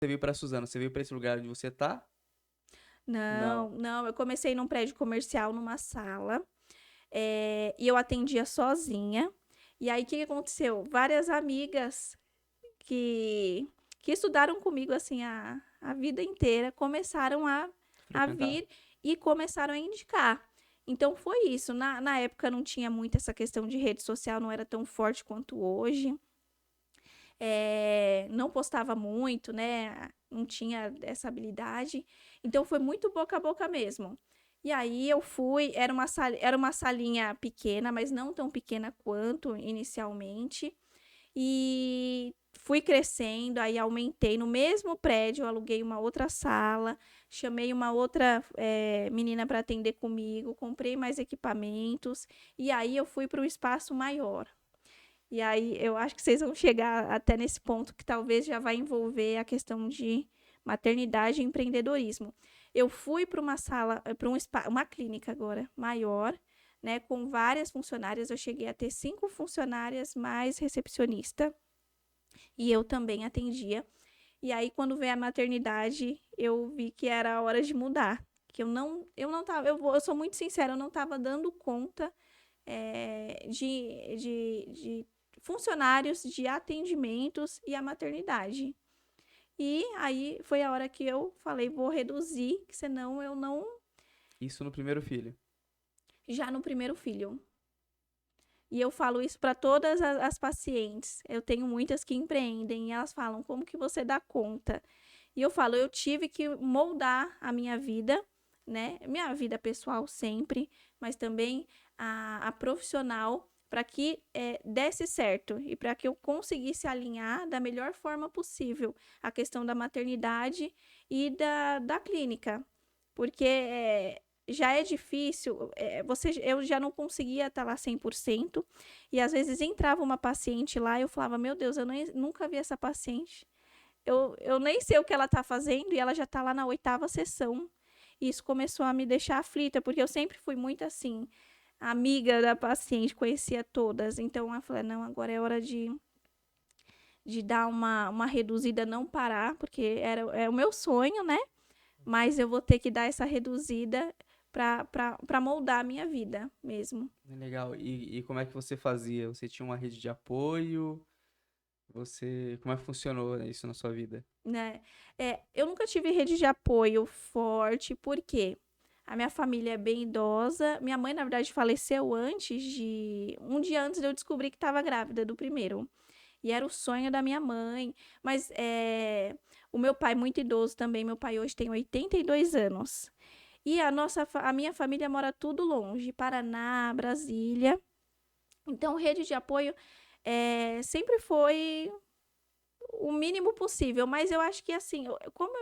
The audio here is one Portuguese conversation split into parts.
você veio pra Suzano? Você veio pra esse lugar onde você tá? Não, eu comecei num prédio comercial, numa sala, e eu atendia sozinha. E aí, o que que aconteceu? Várias amigas que, que estudaram comigo, assim, a vida inteira, começaram a Frequentar. vir e começaram a indicar. Então, foi isso. Na época, não tinha muito essa questão de rede social, não era tão forte quanto hoje. Não postava muito, né? Não tinha essa habilidade. Então foi muito boca a boca mesmo. E aí eu fui, era uma salinha pequena, mas não tão pequena quanto inicialmente. E fui crescendo, aí aumentei no mesmo prédio, eu aluguei uma outra sala, chamei uma outra menina para atender comigo, comprei mais equipamentos, e aí eu fui para um espaço maior. E aí eu acho que vocês vão chegar até nesse ponto que talvez já vai envolver a questão de maternidade e empreendedorismo. Eu fui para uma sala, para uma clínica agora maior, né, com várias funcionárias. Eu cheguei a ter 5 funcionárias mais recepcionista e eu também atendia. E aí quando veio a maternidade, eu vi que era a hora de mudar. Que eu não tava, eu sou muito sincera, eu não estava dando conta de funcionários, de atendimentos e a maternidade. E aí foi a hora que eu falei, vou reduzir, que senão eu não. Isso no primeiro filho. Já no primeiro filho. E eu falo isso para todas as pacientes. Eu tenho muitas que empreendem e elas falam, como que você dá conta? E eu falo, eu tive que moldar a minha vida, né? Minha vida pessoal sempre, mas também a profissional, para que desse certo e para que eu conseguisse alinhar da melhor forma possível a questão da maternidade e da clínica. Porque já é difícil, eu já não conseguia estar lá 100%, e às vezes entrava uma paciente lá e eu falava, meu Deus, nunca vi essa paciente. Eu nem sei o que ela tá fazendo e ela já tá lá na 8ª sessão. E isso começou a me deixar aflita, porque eu sempre fui muito assim, amiga da paciente, conhecia todas. Então eu falei, não, agora é hora de dar uma reduzida, não parar, porque é o meu sonho, né? Mas eu vou ter que dar essa reduzida para moldar a minha vida mesmo. Legal. E como é que você fazia? Você tinha uma rede de apoio? Como é que funcionou isso na sua vida? Né? Eu nunca tive rede de apoio forte, porque a minha família é bem idosa. Minha mãe, na verdade, faleceu um dia antes de eu descobrir que estava grávida do primeiro. E era o sonho da minha mãe. Mas o meu pai, muito idoso também, meu pai hoje tem 82 anos. E a minha família mora tudo longe, Paraná, Brasília. Então, rede de apoio sempre foi o mínimo possível, mas eu acho que assim, como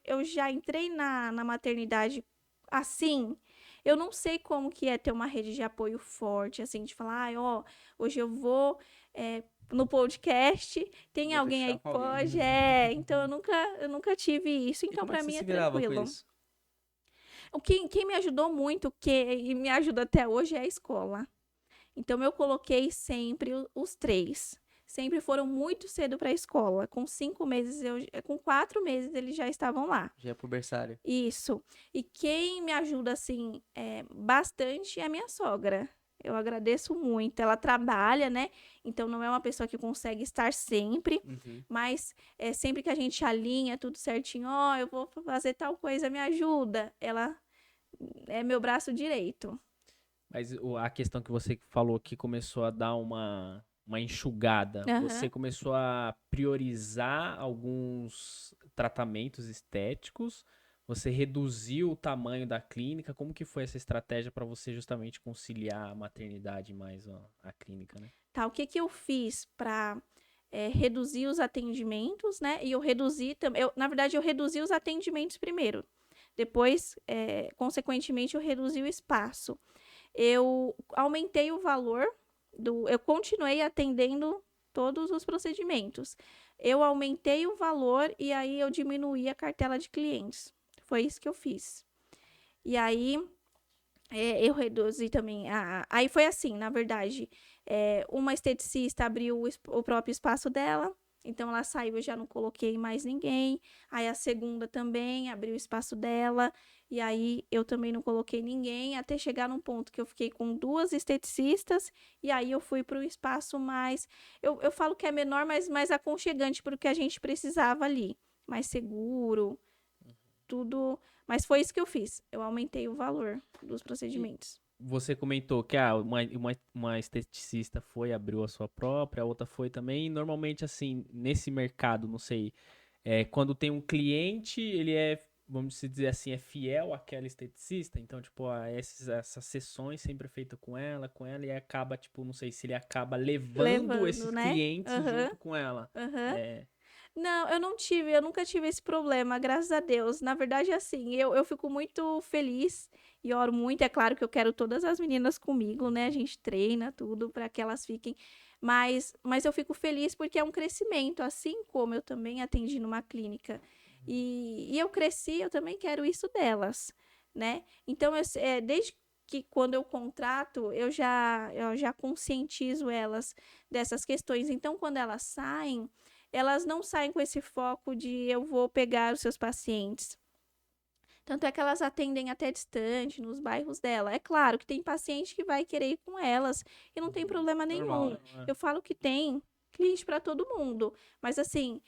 eu já entrei na maternidade assim, eu não sei como que é ter uma rede de apoio forte, assim, de falar, ai, ó, hoje eu vou no podcast, tem Vou alguém aí fechar que com alguém. pode, então eu nunca tive isso, E então como é pra que você mim é se virava com tranquilo. isso? Quem me ajudou muito, e me ajuda até hoje, é a escola. Então eu coloquei sempre os três. Sempre foram muito cedo para a escola. Com 5 meses, com 4 meses eles já estavam lá. Já é pro berçário. Isso. E quem me ajuda assim bastante é a minha sogra. Eu agradeço muito. Ela trabalha, né? Então não é uma pessoa que consegue estar sempre, Uhum. mas sempre que a gente alinha tudo certinho, ó, eu vou fazer tal coisa, me ajuda. Ela é meu braço direito. Mas a questão que você falou que começou a dar uma enxugada, você Aham. começou a priorizar alguns tratamentos estéticos, você reduziu o tamanho da clínica, como que foi essa estratégia para você justamente conciliar a maternidade mais a clínica, né? Tá, o que que eu fiz para reduzir os atendimentos, né? E eu reduzi também, na verdade, eu reduzi os atendimentos primeiro. Depois, consequentemente, eu reduzi o espaço. Eu aumentei o valor eu continuei atendendo todos os procedimentos. Eu aumentei o valor e aí eu diminuí a cartela de clientes. Foi isso que eu fiz. E aí eu reduzi também. Aí foi assim, na verdade. Uma esteticista abriu o próprio espaço dela. Então ela saiu, eu já não coloquei mais ninguém. Aí a segunda também abriu o espaço dela. E aí eu também não coloquei ninguém, até chegar num ponto que eu fiquei com 2 esteticistas. E aí eu fui para o espaço mais. Eu falo que é menor, mas mais aconchegante para o que a gente precisava ali. Mais seguro, tudo. Mas foi isso que eu fiz. Eu aumentei o valor dos procedimentos. Você comentou que uma esteticista foi, abriu a sua própria, a outra foi também. E normalmente, assim, nesse mercado, não sei, quando tem um cliente, ele vamos dizer assim, é fiel àquela esteticista. Então, tipo, essas sessões sempre é feita com ela, e acaba, tipo, não sei se ele acaba levando esses Né? clientes junto com ela. Aham. É, Não, eu nunca tive esse problema, graças a Deus. Na verdade, assim, eu fico muito feliz e oro muito. É claro que eu quero todas as meninas comigo, né? A gente treina tudo para que elas fiquem. Mas eu fico feliz porque é um crescimento, assim como eu também atendi numa clínica. E eu cresci, eu também quero isso delas, né? Então, desde que quando eu contrato, eu já conscientizo elas dessas questões. Então, quando elas saem, elas não saem com esse foco de eu vou pegar os seus pacientes. Tanto é que elas atendem até distante, nos bairros dela. É claro que tem paciente que vai querer ir com elas e não tem problema Normal, nenhum. né? é. Eu falo que tem cliente para todo mundo. Mas assim,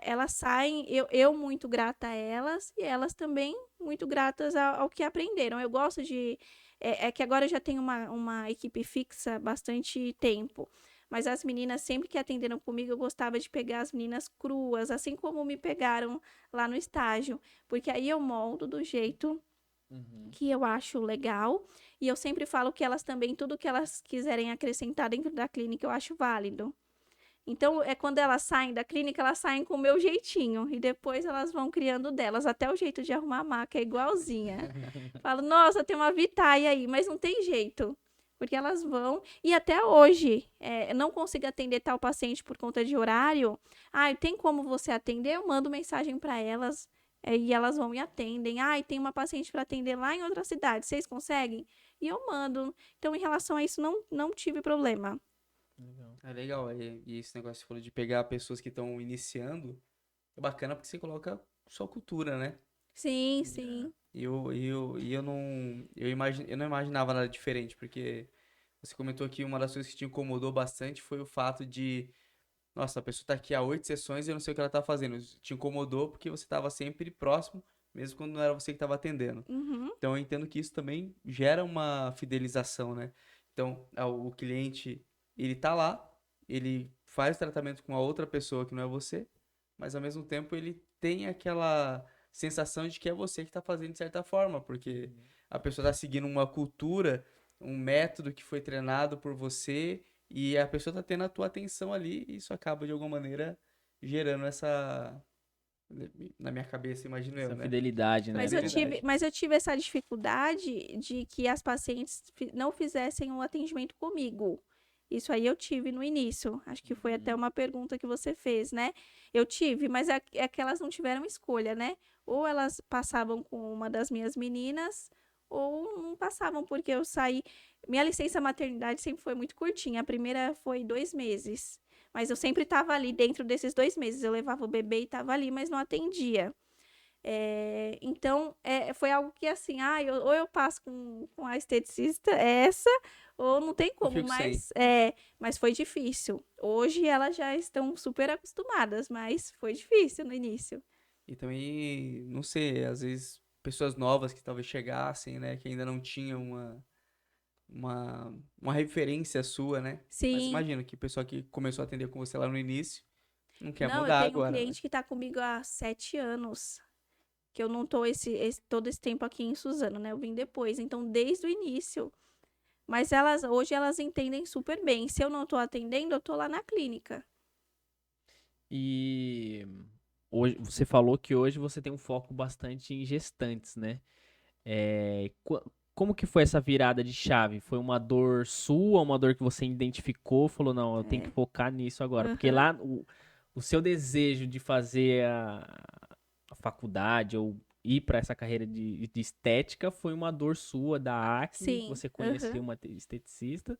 elas saem, eu muito grata a elas e elas também muito gratas ao que aprenderam. Eu gosto de. É que agora eu já tenho uma equipe fixa há bastante tempo. Mas as meninas, sempre que atenderam comigo, eu gostava de pegar as meninas cruas, assim como me pegaram lá no estágio. Porque aí eu moldo do jeito Uhum. que eu acho legal. E eu sempre falo que elas também, tudo que elas quiserem acrescentar dentro da clínica, eu acho válido. Então, é quando elas saem da clínica, elas saem com o meu jeitinho. E depois elas vão criando delas. Até o jeito de arrumar a maca é igualzinha. Falo, nossa, tem uma Vitae aí, mas não tem jeito. Porque elas vão. E até hoje, não consigo atender tal paciente por conta de horário. Ah, tem como você atender? Eu mando mensagem para elas. E elas vão e atendem. Ah, tem uma paciente para atender lá em outra cidade. Vocês conseguem? E eu mando. Então, em relação a isso, não tive problema. Legal. É legal. E esse negócio que você falou de pegar pessoas que estão iniciando é bacana porque você coloca sua cultura, né? Sim, sim. Eu não imaginava nada diferente, porque você comentou que uma das coisas que te incomodou bastante foi o fato de, nossa, a pessoa tá aqui há 8 sessões e eu não sei o que ela tá fazendo. Isso te incomodou porque você estava sempre próximo, mesmo quando não era você que estava atendendo. Uhum. Então eu entendo que isso também gera uma fidelização, né? Então, o cliente, ele tá lá, ele faz tratamento com a outra pessoa que não é você, mas ao mesmo tempo ele tem aquela sensação de que é você que está fazendo de certa forma, porque a pessoa está seguindo uma cultura, um método que foi treinado por você e a pessoa está tendo a tua atenção ali e isso acaba de alguma maneira gerando essa, na minha cabeça, imagino eu, Essa né? fidelidade, né? Fidelidade. Mas eu tive essa dificuldade de que as pacientes não fizessem o atendimento comigo. Isso aí eu tive no início. Acho que foi até uma pergunta que você fez, né? Eu tive, mas é que elas não tiveram escolha, né? Ou elas passavam com uma das minhas meninas, ou não passavam, porque eu saí. Minha licença maternidade sempre foi muito curtinha. A primeira foi 2 meses. Mas eu sempre estava ali dentro desses 2 meses. Eu levava o bebê e estava ali, mas não atendia. Então, foi algo que assim, ou eu passo com a esteticista essa, ou não tem Eu como, fico sem. mas foi difícil. Hoje elas já estão super acostumadas, mas foi difícil no início. E também, não sei, às vezes pessoas novas que talvez chegassem, né, que ainda não tinham uma referência sua, né? Mas Sim, imagino que o pessoal que começou a atender com você lá no início não quer não, eu mudar tenho um agora, né? cliente que está comigo há 7 anos, que eu não tô todo esse tempo aqui em Suzano, né? Eu vim depois, então desde o início. Mas hoje elas entendem super bem. Se eu não tô atendendo, eu tô lá na clínica. E hoje, você falou que hoje você tem um foco bastante em gestantes, né? Como que foi essa virada de chave? Foi uma dor sua, uma dor que você identificou, falou, não, eu tenho que focar nisso agora. Porque Aham. lá o seu desejo de fazer a faculdade ou ir para essa carreira de estética foi uma dor sua da acne, Sim. você Aham. conheceu uma esteticista.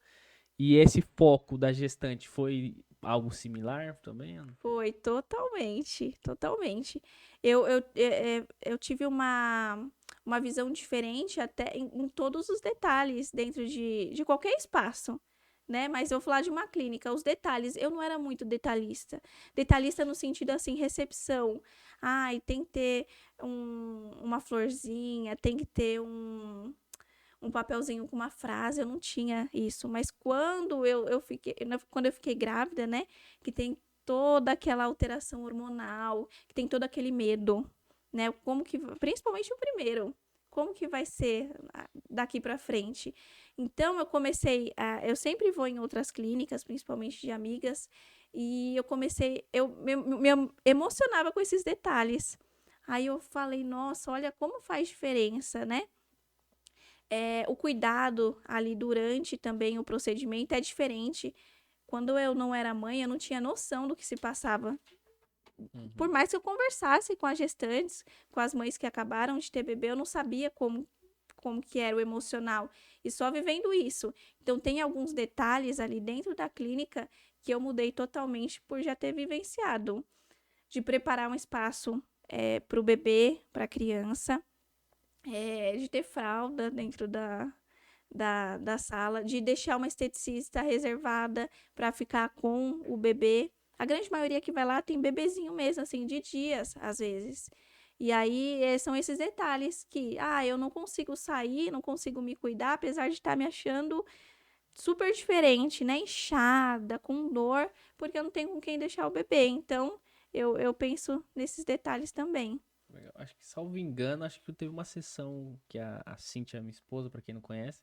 E esse foco da gestante foi algo similar também, Ana? Foi totalmente, totalmente. Eu tive uma visão diferente até em todos os detalhes dentro de qualquer espaço, né? Mas eu vou falar de uma clínica, os detalhes, eu não era muito detalhista. Detalhista no sentido assim, recepção. Ai, tem que ter uma florzinha, tem que ter um papelzinho com uma frase, eu não tinha isso. Mas quando eu fiquei grávida, né? Que tem toda aquela alteração hormonal, que tem todo aquele medo, né? Principalmente o primeiro, como que vai ser daqui para frente? Então eu sempre vou em outras clínicas, principalmente de amigas, e eu me emocionava com esses detalhes. Aí eu falei, nossa, olha como faz diferença, né? O cuidado ali durante também o procedimento é diferente. Quando eu não era mãe, eu não tinha noção do que se passava. Por mais que eu conversasse com as gestantes, com as mães que acabaram de ter bebê, eu não sabia como que era o emocional. E só vivendo isso. Então, tem alguns detalhes ali dentro da clínica que eu mudei totalmente por já ter vivenciado. De preparar um espaço para o bebê, para a criança. De ter fralda dentro da sala, de deixar uma esteticista reservada para ficar com o bebê. A grande maioria que vai lá tem bebezinho mesmo, assim, de dias, às vezes. E aí são esses detalhes que, eu não consigo sair, não consigo me cuidar, apesar de estar me achando super diferente, né? Inchada, com dor, porque eu não tenho com quem deixar o bebê. Então, eu penso nesses detalhes também. Legal. Acho que, salvo engano, acho que teve uma sessão que a Cíntia, minha esposa, pra quem não conhece,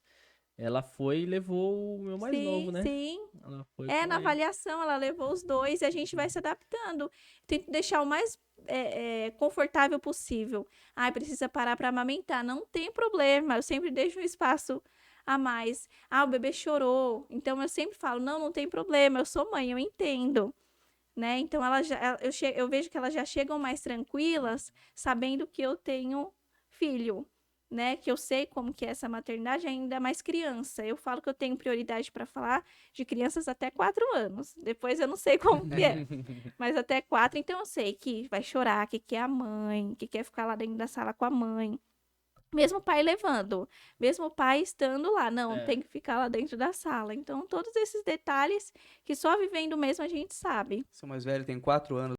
ela foi e levou o meu mais novo, Sim, né? sim. Ela foi com Na ele. avaliação, ela levou os dois e a gente vai se adaptando. Tento deixar o mais confortável possível. Precisa parar para amamentar. Não tem problema, eu sempre deixo um espaço a mais. O bebê chorou. Então eu sempre falo: não tem problema, eu sou mãe, eu entendo. Né? Então eu vejo que elas já chegam mais tranquilas, sabendo que eu tenho filho. Né, que eu sei como que é essa maternidade, ainda mais criança. Eu falo que eu tenho prioridade para falar de crianças até 4 anos. Depois eu não sei como que é. Mas até 4, então eu sei que vai chorar, que quer a mãe, que quer ficar lá dentro da sala com a mãe. Mesmo o pai levando, mesmo o pai estando lá, não, tem que ficar lá dentro da sala. Então, todos esses detalhes que só vivendo mesmo a gente sabe. Seu mais velho tem 4 anos.